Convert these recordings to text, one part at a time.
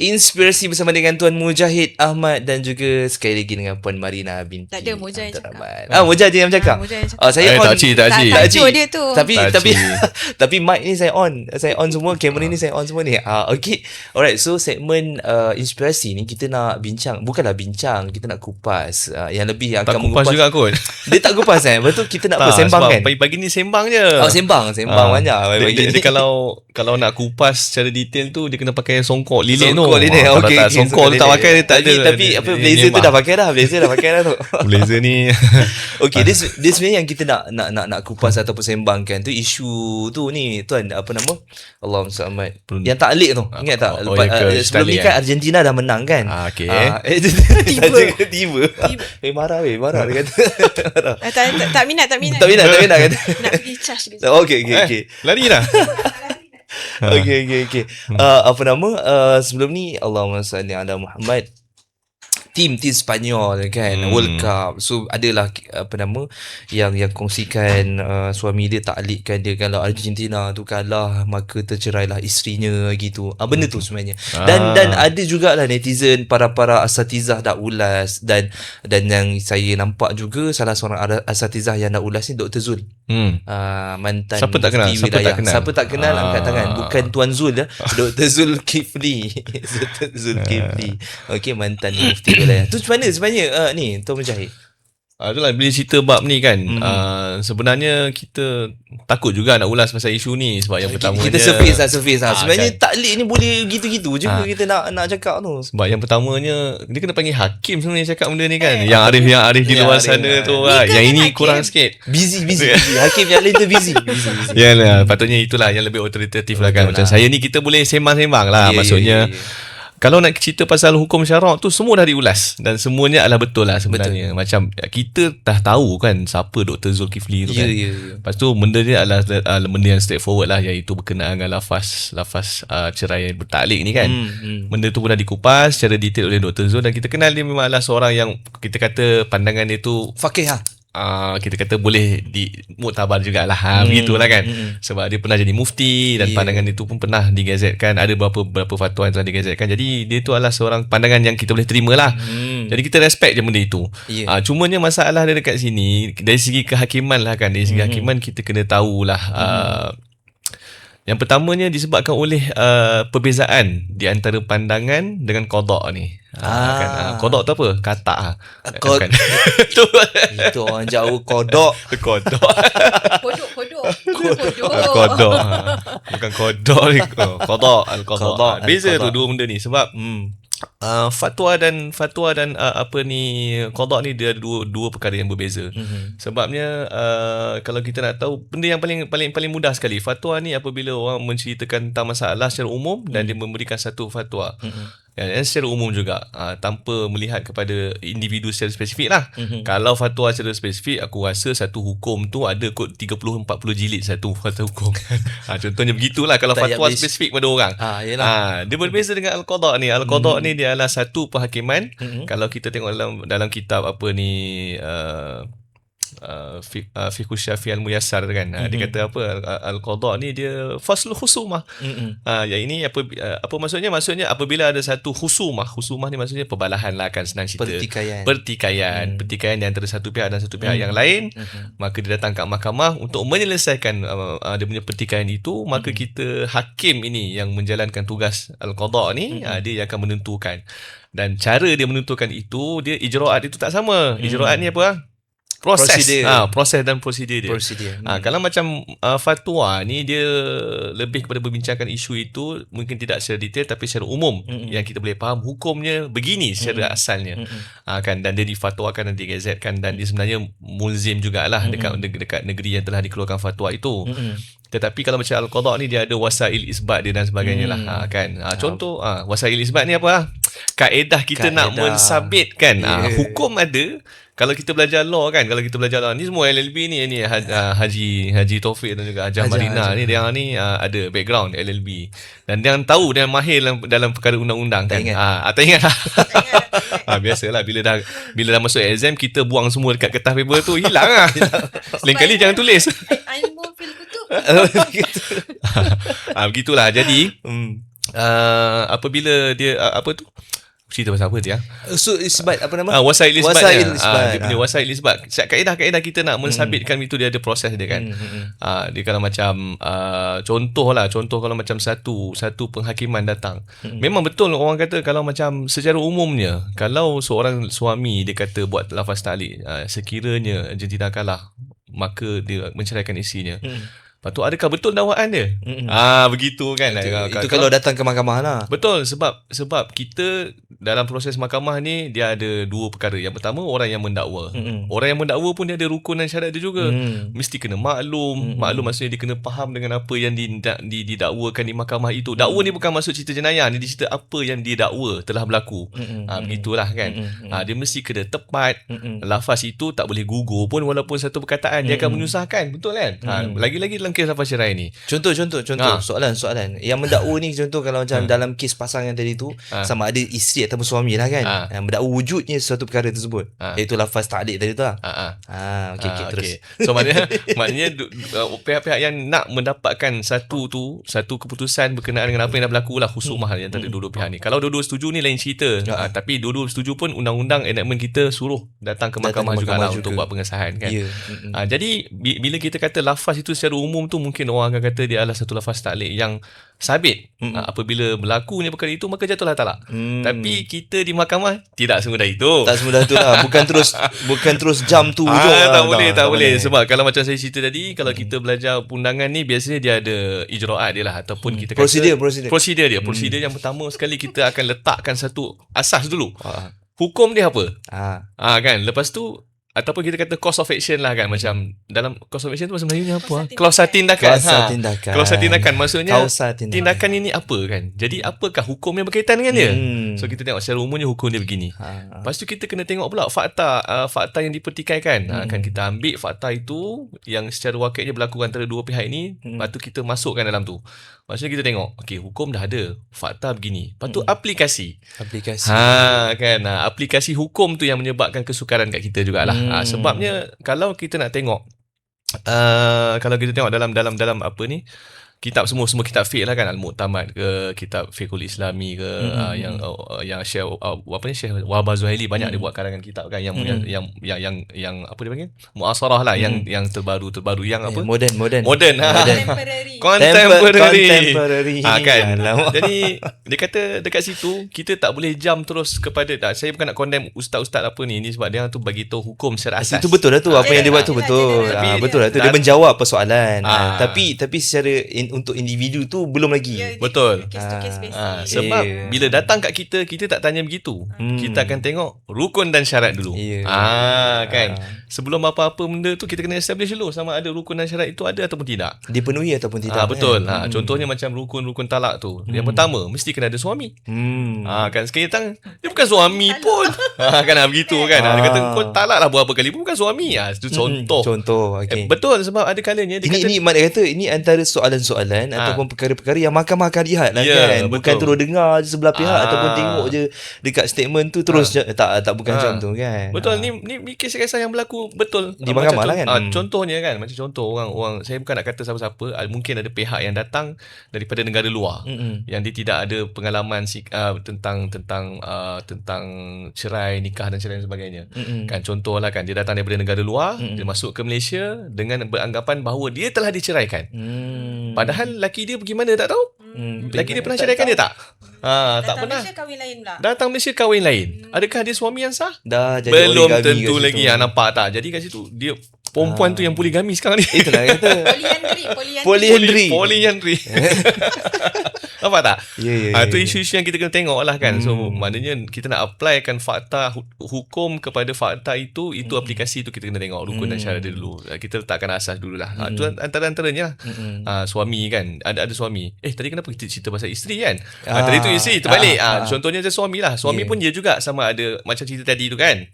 inspirasi bersama dengan Tuan Mujahid Ahmad dan juga sekali lagi dengan Puan Marina binti Tak ada, Mujah yang Abdul Rahman. Mujah je yang cakap. Mujah yang cakap. Saya on. Tak cik Tak dia tu. Tapi mic ni saya on semua, kamera ni saya on semua ni. Okay. Alright, so segmen inspirasi ni kita nak bukanlah bincang, kita nak kupas yang lebih yang tak akan kupas juga kot. Dia tak kupas betul, kita nak sembang kan. Pagi ni sembang je. Sembang banyak. Dia kalau nak kupas secara detail tu dia kena pakai songkok lilin tu. Kalau tak songkok tak pakai dia tak ada. Tapi apa, blazer tu dah pakai dah. Blazer tu. Blazer ni. Okay, dia sebenarnya yang kita nak kupas ataupun sembangkan tu isu tu ni Tuan, apa nama? Allahumma salli. Yang taklid tu. Ingat tak? Sebelum ni kan Argentina dah menang kan? Okay. Tiba. Marah dia kata. Tak minat kata. Nak pergi charge dia. Okay. Lari dah. Okay. Apa nama? Sebelum ni Allahumma salli ala Muhammad. Tim Spanyol kan, World Cup. So adalah apa nama yang kongsikan suami dia taklidkan dia kalau Argentina tu kalah maka tercerailah isterinya gitu. Benda tu sebenarnya. Dan ada jugalah netizen para asatizah dah ulas dan yang saya nampak juga salah seorang asatizah yang dah ulas ni Dr. Zul. Mantan Siapa tak kenal? Siapa tak kenal angkat tangan. Bukan Tuan Zul Dr. Zul Kifli. Dr. Zul Kifli. Okey, mantan mufti wilayah. Tu macam mana sebenarnya ni Tuan Mujahid? Itulah bila cerita bab ni kan, sebenarnya kita takut juga nak ulas pasal isu ni sebab yang pertamanya kita surface lah. Sebenarnya kan, taklid ni boleh gitu-gitu je kita nak cakap tu. Sebab yang pertamanya dia kena panggil hakim sebenarnya cakap benda ni kan. Yang arif di luar sana tu yang ini hakim kurang sikit. Busy. Hakim yang lain tu busy. Yalah, patutnya itulah yang lebih autoritatif lah kan. Macam saya ni kita boleh sembang-sembang lah. Maksudnya kalau nak cerita pasal hukum syarak tu semua dah diulas dan semuanya adalah betul lah sebenarnya. Macam kita dah tahu kan siapa Dr. Zulkifli tu kan. Lepas tu benda dia adalah benda yang straightforward lah, iaitu berkenaan dengan lafaz cerai bertaklid ni kan. Benda tu pun dah dikupas secara detail oleh Dr. Zul dan kita kenal dia memang adalah seorang yang kita kata pandangan dia tu faqih kita kata boleh muktabar jugalah begitulah kan. Sebab dia pernah jadi mufti dan pandangan dia tu pun pernah digazetkan, ada beberapa fatwa yang telah digazetkan. Jadi dia tu adalah seorang pandangan yang kita boleh terima lah. Jadi kita respect je benda itu. Cumanya masalah dia dekat sini dari segi kehakiman lah kan. Dari segi hakiman kita kena tahulah yang pertamanya disebabkan oleh perbezaan di antara pandangan dengan qada ni. Kan qada tu apa? Katak kan. Itu orang jauh kodok. Kodok. Bukan kodok ni. Qada al-qada. Beza tu dua benda ni sebab fatwa dan apa ni qada ni dia dua perkara yang berbeza. Sebabnya kalau kita nak tahu benda yang paling mudah sekali, fatwa ni apabila orang menceritakan tentang masalah secara umum dan dia memberikan satu fatwa yang secara umum juga tanpa melihat kepada individu secara spesifik lah. Kalau fatwa secara spesifik, aku rasa satu hukum tu ada kot 30-40 jilid satu hukum. Contohnya begitulah kalau fatwa spesifik pada orang. Dia berbeza dengan al-qada ni. Al-qada ni dia adalah satu perhakiman. Kalau kita tengok dalam kitab apa ni Fiqh Syafi'i Al-Muyassar kan, dia kata apa, al-qada ni dia faslul khusumah. Yang ini apa maksudnya apabila ada satu khusumah ni maksudnya perbalahan lah kan, senang cerita, pertikaian di antara satu pihak dan satu pihak yang lain, maka dia datang kat mahkamah untuk menyelesaikan dia punya pertikaian itu. Maka kita hakim ini yang menjalankan tugas al-qada ni, dia yang akan menentukan, dan cara dia menentukan itu, dia ijraat itu tak sama. Ijraat ni apa? Proses dan prosedur dia. Kalau macam fatwa ni dia lebih kepada berbincangkan isu itu, mungkin tidak secara detail tapi secara umum yang kita boleh faham hukumnya begini secara asalnya. Kan, dan dia difatwakan dan digazetkan dan dia sebenarnya mulzim jugalah dekat negeri yang telah dikeluarkan fatwa itu. Tetapi kalau macam al-qada ni dia ada wasail isbat dia dan sebagainya lah. Kan. Contoh wasail isbat ni apa? Kaedah kita nak mensabitkan hukum ada. Kalau kita belajar law kan, ni semua LLB ni Haji Taufik dan juga Hajah Marina ni, dia ni ada background LLB dan dia tahu, dia mahir dalam perkara undang-undang kan. Tak ingat lah. Biasalah bila dah masuk exam kita buang semua dekat kertas paper tu, hilang lah. Lain kali jangan tulis. Begitulah. Jadi apabila dia apa tu? Cerita pasal apa dia? So isbat apa nama? Wasail isbat. Wasail isbat. Dia punya wasail isbat. Kaedah-kaedah kita nak mensabitkan itu dia ada proses dia kan. Dia kalau macam contoh kalau macam satu penghakiman datang. Memang betul orang kata kalau macam secara umumnya kalau seorang suami dia kata buat lafaz ta'liq, sekiranya jantina kalah maka dia menceraikan isterinya. Lepas tu adakah betul dakwaan dia? Begitu kan. Itu kalau datang ke mahkamah lah. Betul, sebab kita dalam proses mahkamah ni dia ada dua perkara. Yang pertama orang yang mendakwa. Orang yang mendakwa pun dia ada rukun dan syarat dia juga. Mesti kena maklum. Maklum maksudnya dia kena faham dengan apa yang didakwakan di mahkamah itu. Dakwa ni bukan maksud cerita jenayah, ni dia cerita apa yang didakwa telah berlaku. Begitulah kan. Dia mesti kena tepat. Lafaz itu tak boleh gugur pun walaupun satu perkataan dia akan menyusahkan. Betul kan? Lagi-lagi dalam kes lafaz cerai ni. Contoh soalan yang mendakwa ni, contoh kalau macam dalam kes pasangan tadi tu sama ada isteri ataupun suami lah kan, mendakwa wujudnya suatu perkara tersebut, iaitu lafaz ta'liq tadi tu lah. Okey, terus. So maknanya pihak-pihak yang nak mendapatkan satu keputusan berkenaan dengan apa yang dah berlaku lah, khusumah yang antara dua-dua pihak ni. Kalau dua-dua setuju ni lain cerita. Tapi dua-dua setuju pun undang-undang enactment kita suruh datang ke mahkamah jugalah untuk buat pengesahan kan. Jadi bila kita kata lafaz itu secara umum tu, mungkin orang akan kata dia adalah satu lafaz ta'liq yang sabit. Apabila berlakunya perkara itu maka jatuhlah talak. Tapi kita di mahkamah tidak semudah itu. Tak semudah tu lah. Bukan terus jam tu hujung lah. Tak boleh. Sebab kalau macam saya cerita tadi, kalau kita belajar undangan ni biasanya dia ada ijraat dia lah, ataupun kita kata prosedur dia. Prosedur yang pertama sekali kita akan letakkan satu asas dulu. Hukum dia apa? Kan. Lepas tu ataupun kita kata course of action lah kan. Macam dalam course of action tu bahasa Melayunya apa? Klausa tindakan. Klausa tindakan. Maksudnya tindakan ini apa kan. Jadi apakah hukum yang berkaitan dengan dia? So kita tengok secara umumnya hukum dia begini. Lepas tu kita kena tengok pula fakta yang dipertikaikan. Kan kita ambil fakta itu yang secara wakilnya berlaku antara dua pihak ini. Lepas tu kita masukkan dalam tu. Maksudnya kita tengok, okey, hukum dah ada, fakta begini. Lepas tu aplikasi. Kan. Aplikasi hukum tu yang menyebabkan kesukaran kat kita jugalah. Sebabnya kalau kita nak tengok kalau kita tengok dalam apa ni, kitab semua kitab fiqh lah kan, Al-Mu'tamad ke, kitab Fiqhul Islami ke, yang Syekh Syekh Wahbah Zuhaili banyak dia buat karangan kitab kan yang apa dia panggil? Muasarah lah, yang terbaru yang apa? Modern. Contemporary. Kan. Jadi dia kata dekat situ kita tak boleh jam terus kepada saya bukan nak condemn ustaz-ustaz apa ni sebab dia tu bagi tahu hukum secara asas. Itu betul lah tu, apa yang dia buat tu betul. Betul lah tu, dia menjawab persoalan. Tapi secara untuk individu tu belum lagi. Betul. Case to case basis. Sebab bila datang kat kita tak tanya begitu. Kita akan tengok rukun dan syarat dulu. Kan. Sebelum apa-apa benda tu kita kena establish dulu sama ada rukun dan syarat itu ada ataupun tidak. Dipenuhi ataupun tidak. Betul. Contohnya macam rukun talak tu. Yang pertama mesti kena ada suami. Kan sekali datang dia bukan suami pun. Kan begitu kan. Dia kata kau talak lah berapa kali pun bukan suami. Itu contoh. Okay. Betul, sebab ada kalanya dia kata ini maknanya kata ini antara soalan-soalan ataupun perkara-perkara yang mahkamah akan lihat lah kan. Bukan terus dengar je sebelah pihak ataupun tengok je dekat statement tu terus tak bukan macam tu kan. Betul. Ni kes-kes yang berlaku betul di mahkamah lah kan. Contohnya kan, macam contoh orang saya bukan nak kata siapa-siapa, mungkin ada pihak yang datang daripada negara luar yang dia tidak ada pengalaman tentang cerai, nikah dan cerai dan sebagainya. Kan contohlah kan, dia datang daripada negara luar, dia masuk ke Malaysia dengan beranggapan bahawa dia telah diceraikan. Padahal laki dia bagaimana tak tahu. Laki dia pernah ceraikan dia tak? Tak pernah. Datang Malaysia kahwin lain. Adakah dia suami yang sah? Dah jadi belum tentu lagi. Nampak tak? Jadi kat situ dia perempuan tu yang poligami sekarang ni. Itulah kata. Polyandry. Nampak tak? Ya. Itu isu-isu yang kita kena tengok lah kan. So maknanya kita nak applykan fakta hukum kepada fakta itu aplikasi itu kita kena tengok rukun dan syarat dia dulu. Kita letakkan asas dululah. Itu antara-antaranya lah. Suami kan, ada suami. Tadi kenapa kita cerita pasal isteri kan? Tadi tu isteri terbalik. Contohnya je suami lah. Suami pun dia juga sama ada macam cerita tadi tu kan.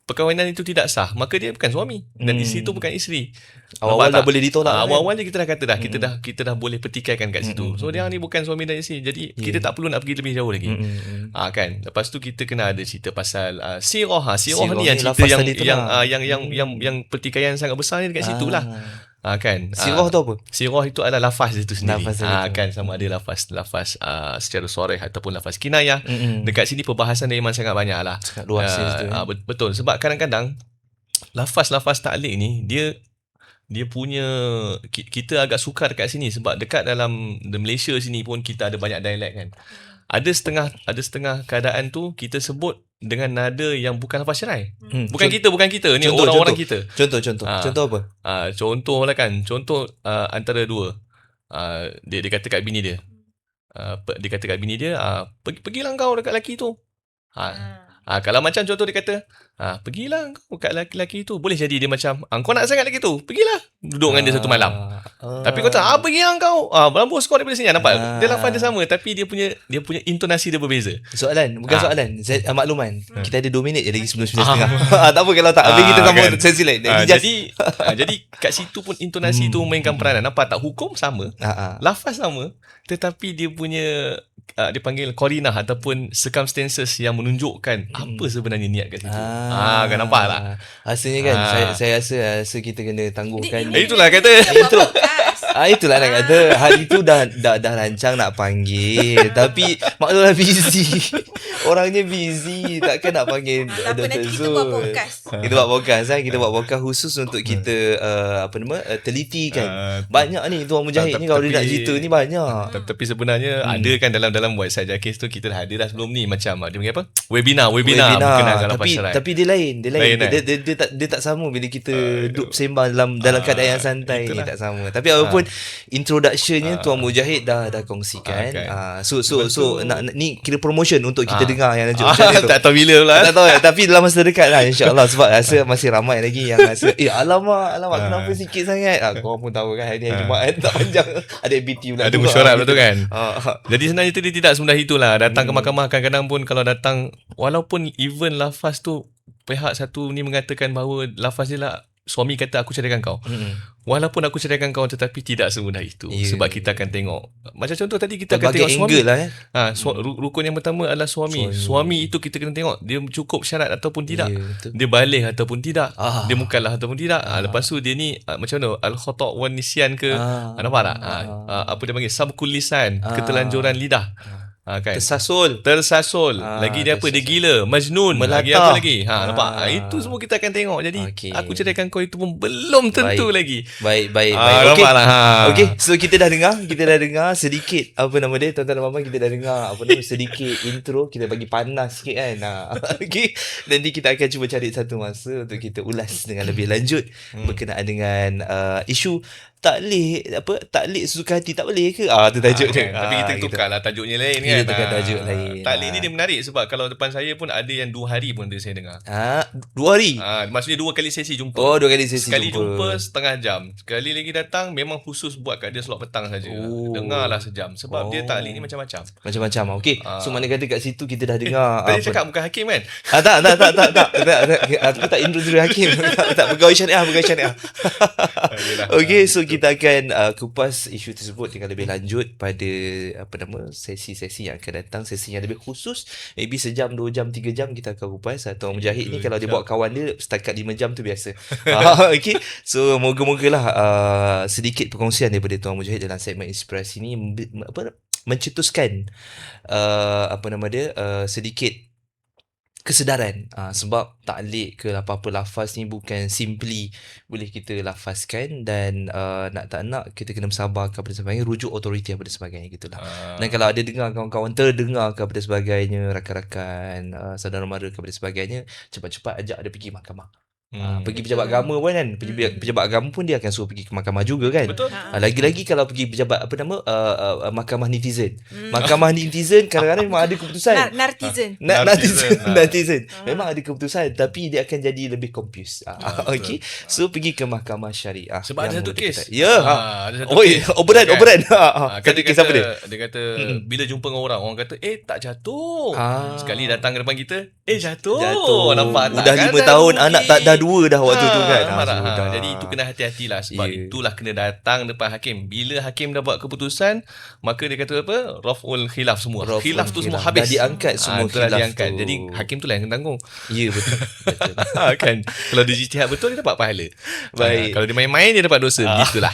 Perkahwinan itu tidak sah, maka dia bukan suami dan isteri itu bukan isteri. Awal-awal dah boleh ditolak. Awal-awal je kita dah kata dah, kita dah boleh petikaikan kat situ. So dia ni bukan suami dan isteri. Jadi kita tak perlu nak pergi lebih jauh lagi. Kan. Lepas tu kita kena ada cerita pasal sirah. Sirah ni yang cerita yang pertikaian sangat besar ni dekat situ lah. Kan. Sirah tu apa? Sirah itu adalah lafaz itu sendiri. Lafaz itu. Kan sama ada lafaz secara soreh ataupun lafaz kinayah. Dekat sini perbahasan dia memang sangat banyak lah. Sangat luas Betul. Sebab kadang-kadang lafaz-lafaz ta'liq ni dia punya, kita agak sukar dekat sini sebab dekat dalam Malaysia sini pun kita ada banyak dialek kan. Ada setengah keadaan tu kita sebut dengan nada yang bukan lafaz syarai. Bukan kita ni orang-orang kita. Contoh apa? Contoh lah kan. Contoh antara dua. Dia kata kat bini dia. Dia kata kat bini dia, pergilah kau dekat lelaki tu. Kalau macam contoh dia kata, pergilah kau kat lelaki tu. Boleh jadi dia macam, kau nak sangat lelaki tu, pergilah duduk dengan dia satu malam. Tapi kau tak, pergilah kau, berambus kau daripada sini. Nampak? Dia lafaz dia sama, tapi dia punya intonasi dia berbeza. Soalan makluman. Kita ada 2 minit je lagi sebelum 9.30. Tak apa kalau tak, habis kita sama sesi lain. Jadi kat situ pun intonasi tu mainkan peranan. Nampak tak? Hukum sama, lafaz sama, tetapi dia punya dia panggil qarinah ataupun circumstances yang menunjukkan apa sebenarnya niat kat situ. Kan nampak tak? Rasanya kan saya rasa kita kena tangguhkan. Itulah kata. Itulah nak kata. Hari tu dah rancang nak panggil, tapi maklumlah busy. Orangnya busy, takkan nak panggil Apa nanti kita buat podcast. Kita buat podcast khusus untuk kita teliti kan. Banyak ni Tuan Mujahid ni, kalau dia nak cerita ni banyak. Tapi sebenarnya ada kan dalam website Jakis tu kita dah ada dah sebelum ni, macam dia panggil apa? Webinar berkenaan lafaz syarai. Tapi dia lain. Dia tak sama bila kita duduk sembang dalam keadaan yang santai. Ni tak sama. Tapi apapun introductionnya Tuan Mujahid dah kongsikan. So nak ni kira promotion untuk kita dengar yang lanjut macam tu. Tak tahu bila pula. Tak tahu tapi dalam masa dekat lah insya-Allah, sebab rasa masih ramai lagi yang rasa alamak kenapa sikit sangat. Kau pun tahu kan hari Jumaat tak panjang, ada ABT pula. Ada mesyuarat betul kan. Jadi sebenarnya dia tidak semudah itulah. Datang ke mahkamah kadang-kadang pun kalau datang, walaupun even lafaz tu pihak satu ni mengatakan bahawa lafaz dia lah, suami kata aku ceraikan kau. Walaupun aku ceraikan kau, tetapi tidak semudah itu. Sebab kita akan tengok. Macam contoh tadi kita akan tengok suami. Lah, rukun yang pertama adalah suami. Suami itu kita kena tengok dia cukup syarat ataupun tidak. Dia baligh ataupun tidak. Dia mukallaf ataupun tidak. Lepas tu dia ni macam mana? Al-khata' wan nisyan ke? Nampak tak? Apa dia panggil? Sabqul lisan, ketelanjuran lidah. Kan? Tersasul. Lagi dia apa? Dia gila, majnun. Lagi apa lagi? Nampak? Itu semua kita akan tengok. Jadi aku ceraikan kau itu pun belum tentu lagi. Baik. Okey, so kita dah dengar sedikit tuan-tuan dan puan-puan, kita dah dengar sedikit intro, kita bagi panas sikit kan. Okey, nanti kita akan cuba cari satu masa untuk kita ulas dengan lebih lanjut berkenaan dengan isu taklik sesuka hati tak boleh ke? Tu tajuknya. Tapi kita tukarlah tajuknya lain kan. Kita tukar tajuk lain. Taklik ni dia menarik sebab kalau depan saya pun ada yang 2 hari pun saya dengar. 2 hari? Maksudnya 2 kali sesi jumpa. 2 kali sesi Sekali jumpa setengah jam. Sekali lagi datang memang khusus buat kat dia slot petang saja. Dengarlah sejam. Sebab dia taklik ni macam-macam. Okey. So mana kata kat situ kita dah dengar. Tadi cakap bukan hakim kan? Tak. Aku tak intro dulu hakim. Tak, pegawai syariah. Okey, so kita akan kupas isu tersebut dengan lebih lanjut pada sesi-sesi yang akan datang, sesi yang lebih khusus, maybe sejam, 2 jam, 3 jam kita akan kupas. Atau Mujahid ni kalau dia bawa kawan dia setakat 5 jam tu biasa. Okey, so moga-mogalah sedikit perkongsian daripada Tuan Mujahid dalam segmen Inspirasi ni mencetuskan sedikit kesedaran, sebab taklik ke apa-apa lafaz ni bukan simply boleh kita lafazkan, dan nak tak nak kita kena bersabar kepada sebagainya, rujuk autoriti apa dan sebagainya gitulah. Dan kalau ada dengar kawan-kawan terdengar kepada sebagainya, rakan-rakan, saudara mara kepada sebagainya, cepat-cepat ajak dia pergi mahkamah. Pergi pejabat agama pun kan, pejabat agama pun dia akan suruh pergi ke mahkamah juga kan. Betul. Lagi-lagi kalau pergi pejabat mahkamah netizen. Mahkamah netizen kadang-kadang memang ada keputusan. Netizen. Memang ada keputusan tapi dia akan jadi lebih confused. Okey. So pergi ke mahkamah syariah. Sebab ada satu kes. Ada satu kes. Oberan. Satu kes apa dia? Dia kata bila jumpa dengan orang kata tak jatuh. Sekali datang ke depan kita, jatuh. Nampak tak? Dah 5 tahun anak tak dah dua dah waktu tu kan. Marah. So, dah. Jadi itu kena hati-hatilah. Sebab Ya. itulah kena datang depan hakim. Bila hakim dah buat keputusan, maka dia kata apa? Raf'ul khilaf semua. Raf'ul Khilaf tu semua khilaf. habis. Dah diangkat semua Dah khilaf diangkat. tu. Jadi hakim tu lah yang kena tanggung. Ya, betul. Betul. Kan? Kalau dia ijtihad betul, dia dapat pahala. Baik. Kalau dia main-main, dia dapat dosa. Begitulah.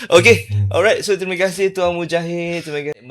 Okay. Alright. So, terima kasih Tuan Mujahid. Terima kasih.